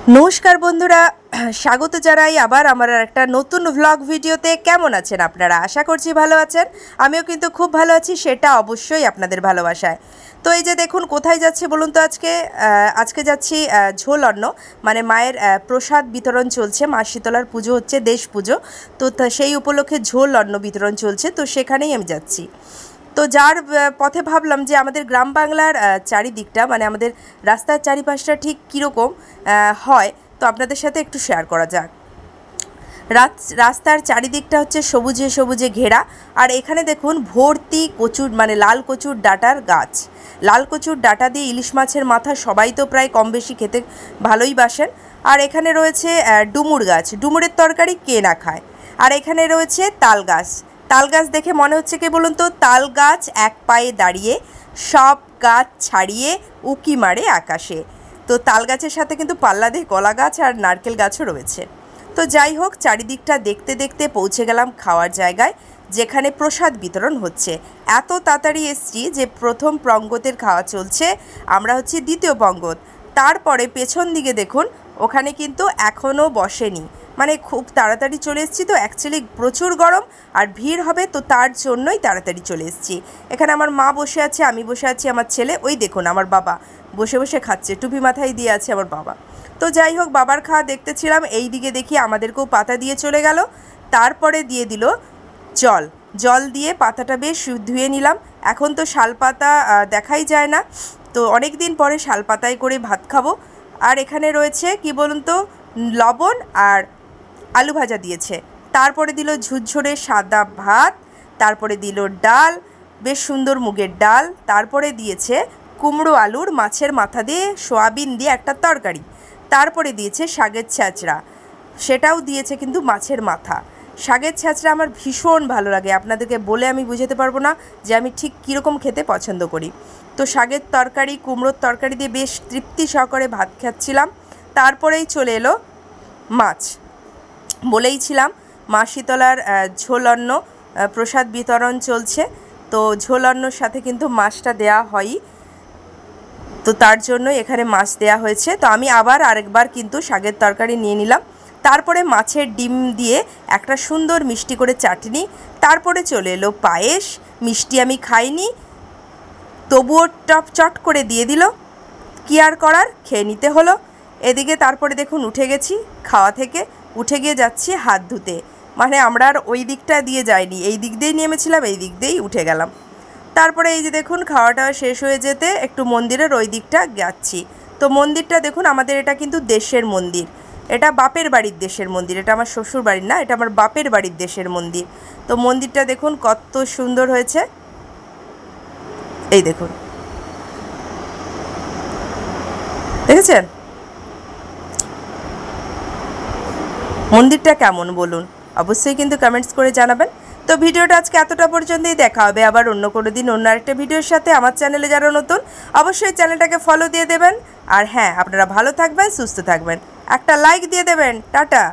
नमस्कार बंधुरा स्वागत जानाई आबार आमार एकटा नतून व्लग भिडियोते। केमन आछेन आपनारा? आशा करछि भालो आछेन। आमिओ किन्तु खूब भालो आछि, सेटा अवश्यई आपनादेर भालोबासाय। तो এই যে দেখুন কোথায় যাচ্ছি বলুন তো। আজকে যাচ্ছি ঝোল অন্ন, মানে মায়ের প্রসাদ বিতরণ চলছে। মা শীতলার পুজো হচ্ছে, দেশ পুজো। তো সেই উপলক্ষে ঝোল অন্ন বিতরণ চলছে, তো সেখানেই আমি যাচ্ছি। তো যার পথে ভাবলাম যে আমাদের গ্রাম বাংলার চারিদিকটা, মানে আমাদের রাস্তার চারিপাশটা ঠিক কীরকম হয়, তো আপনাদের সাথে একটু শেয়ার করা যাক। রাস্তার চারিদিকটা হচ্ছে সবুজে সবুজে ঘেরা। আর এখানে দেখুন ভর্তি কচুর, মানে লাল কচুর ডাঁটার গাছ। লাল কচুর ডাঁটা দিয়ে ইলিশ মাছের মাথা সবাই তো প্রায় কম বেশি খেতে ভালোই বাসেন। আর এখানে রয়েছে ডুমুর গাছ, ডুমুরের তরকারি কে না খায়। আর এখানে রয়েছে তাল গাছ। তাল গাছ দেখে মনে হচ্ছে কি বলুন তো, তাল গাছ এক পায়ে দাঁড়িয়ে সব গাছ ছাড়িয়ে উকি মারে আকাশে। তো তাল গাছের সাথে কিন্তু পাল্লা দিয়ে কলা গাছ আর নারকেল গাছও রয়েছে। তো যাই হোক, চারিদিকটা দেখতে দেখতে পৌঁছে গেলাম খাওয়ার জায়গায়, যেখানে প্রসাদ বিতরণ হচ্ছে। এত তাড়াতাড়ি এসছি যে প্রথম পঙ্গতের খাওয়া চলছে, আমরা হচ্ছে দ্বিতীয় পঙ্গত। তারপরে পেছন দিকে দেখুন, ওখানে কিন্তু এখনও বসেনি, মানে খুব তাড়াতাড়ি চলে এসেছি। তো অ্যাকচুয়ালি প্রচুর গরম আর ভিড় হবে, তো তার জন্যই তাড়াতাড়ি চলে এসেছি। এখানে আমার মা বসে আছে, আমি বসে আছি, আমার ছেলে, ওই দেখুন আমার বাবা বসে বসে খাচ্ছে, টুপি মাথায় দিয়ে আছে আমার বাবা। তো যাই হোক, বাবার খাওয়া দেখতেছিলাম। এই দিকে দেখি আমাদেরকেও পাতা দিয়ে চলে গেল। তারপরে দিয়ে দিল জল দিয়ে পাতাটা বেশ ধুয়ে নিলাম। এখন তো শালপাতা দেখাই যায় না, তো অনেক দিন পরে শালপাতায় করে ভাত খাবো। আর এখানে রয়েছে কি বলুন তো, লবণ আর আলু ভাজা দিয়েছে। তারপরে দিল ঝুরঝুরে সাদা ভাত, তারপরে দিল ডাল, বেশ সুন্দর মুগের ডাল। তারপরে দিয়েছে কুমড়ো আলুর মাছের মাথা দিয়ে সোয়াবিন দিয়ে একটা তরকারি। তারপরে দিয়েছে শাকের ছ্যাঁচড়া, সেটাও দিয়েছে কিন্তু মাছের মাথা। শাকের ছ্যাঁচড়া আমার ভীষণ ভালো লাগে, আপনাদেরকে বলে আমি বুঝাতে পারবো না যে আমি ঠিক কীরকম খেতে পছন্দ করি। তো শাকের তরকারি, কুমড়োর তরকারি দিয়ে বেশ তৃপ্তি সহকারে ভাত খাচ্ছিলাম। তারপরেই চলে এলো মাছ। বলেইছিলাম মা শীতলার ঝোল অন্ন প্রসাদ বিতরণ চলছে, তো ঝোল অন্নর সাথে কিন্তু মাছটা দেয়া হয়ই, তো তার জন্য এখানে মাছ দেয়া হয়েছে। তো আমি আরেকবার কিন্তু শাকের তরকারি নিয়ে নিলাম। তারপরে মাছের ডিম দিয়ে একটা সুন্দর মিষ্টি করে চাটনি। তারপরে চলে এলো পায়েস। মিষ্টি আমি খাইনি, তবুও চট করে দিয়ে দিল, কি আর করার, খেয়ে নিতে হলো। এদিকে তারপরে দেখুন উঠে গেছি খাওয়া থেকে, উঠে গিয়ে যাচ্ছি হাত ধুতে। মানে আমরা আর ওই দিকটা দিয়ে যাইনি, এই দিক দিয়েই নেমেছিলাম, এই দিক দিয়েই উঠে গেলাম। তারপরে এই যে দেখুন খাওয়াটা শেষ হয়ে যেতে একটু মন্দিরের ওই দিকটা যাচ্ছি। তো মন্দিরটা দেখুন, আমাদের এটা কিন্তু দেশের মন্দির, এটা বাপের বাড়ির দেশের মন্দির, এটা আমার শ্বশুর বাড়ির না, এটা আমার বাপের বাড়ির দেশের মন্দির। তো মন্দিরটা দেখুন কত সুন্দর হয়েছে, এই দেখুন, দেখেছেন মন্দিরটা কেমন বলুন, অবশ্যই কিন্তু কমেন্টস করে জানাবেন। তো ভিডিওটা আজকে এতটা পর্যন্তই, দেখা হবে আবার অন্য কোনো দিন অন্য আরেকটা ভিডিওর সাথে। আমার চ্যানেলে যারা নতুন অবশ্যই চ্যানেলটাকে ফলো দিয়ে দেবেন। আর হ্যাঁ, আপনারা ভালো থাকবেন, সুস্থ থাকবেন, একটা লাইক দিয়ে দেবেন। টাটা।